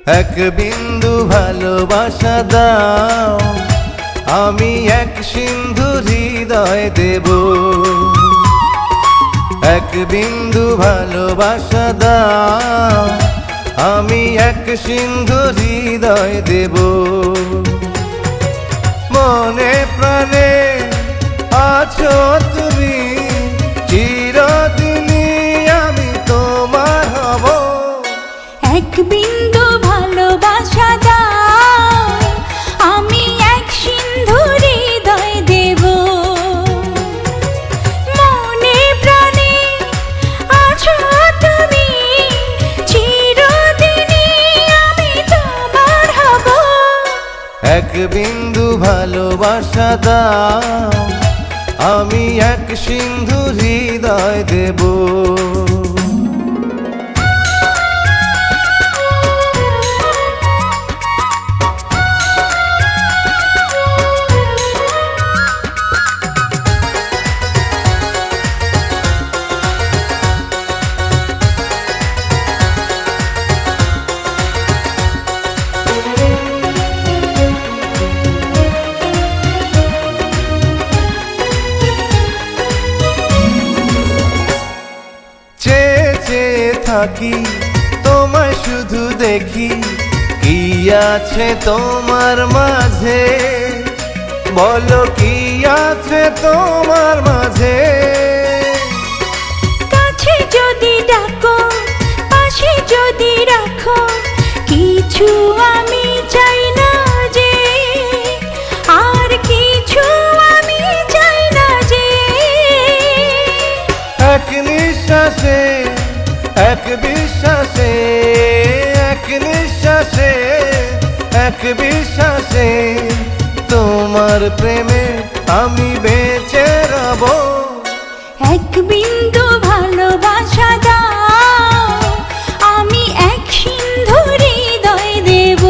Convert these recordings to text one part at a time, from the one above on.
এক বিন্দু ভালোবাসা দাও, আমি এক সিন্ধু হৃদয় দেব। এক বিন্দু ভালোবাসা দাও, আমি এক সিন্ধু হৃদয় দেব। মনে প্রাণে আছো তুমি, চিরদিনই আমি তোমার হব। এক বিন্দু ভালোবাসা দাও, আমি এক সিন্ধু হৃদয় দেব। মনে প্রাণে আছো তুমি, চিরদিনই আমি তোমার হব। এক বিন্দু ভালোবাসা দাও, আমি এক সিন্ধু হৃদয় দেব। থাকি তোমায় শুধু দেখি, কি আছে তোমার মাঝে, বলো কি আছে তোমার মাঝে। কাছে যদি ডাকো, পাশে যদি রাখো, কিছু আমি চাই না যে, আর কিছু আমি চাই না যে। এক নিঃশ্বাসে, এক বিশ্বাসে, এক নিঃশ্বাসে, এক বিশ্বাসে, তোমার প্রেমে আমি বেঁচে রব। এক বিন্দু ভালোবাসা দাও, আমি এক সিন্ধু হৃদয় দেব।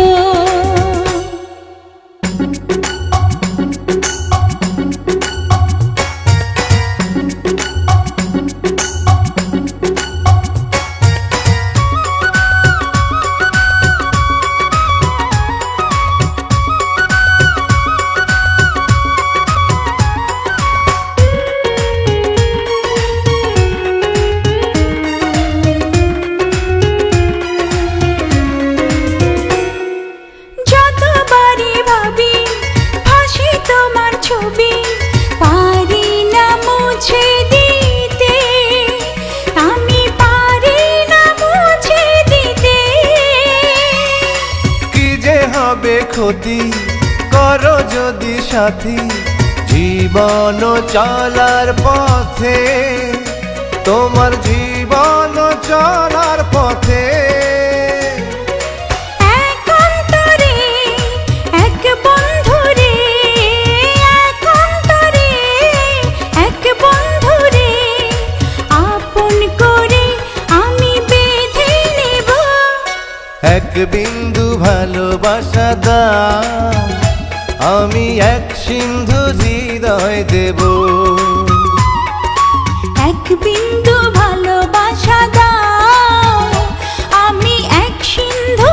ক্ষতি করো যদি সাথী, জীবন চলার পথে, তোমার জীবন চলার পথে। এক অন্তরে এক বন্ধুরে, এক অন্তরে এক বন্ধুরে, আপন করে আমি বেঁধে নেব। এক বিন্দু ভালোবাসা দাও, আমি এক সিন্ধু হৃদয় দেব। এক বিন্দু ভালোবাসা দাও, আমি এক সিন্ধু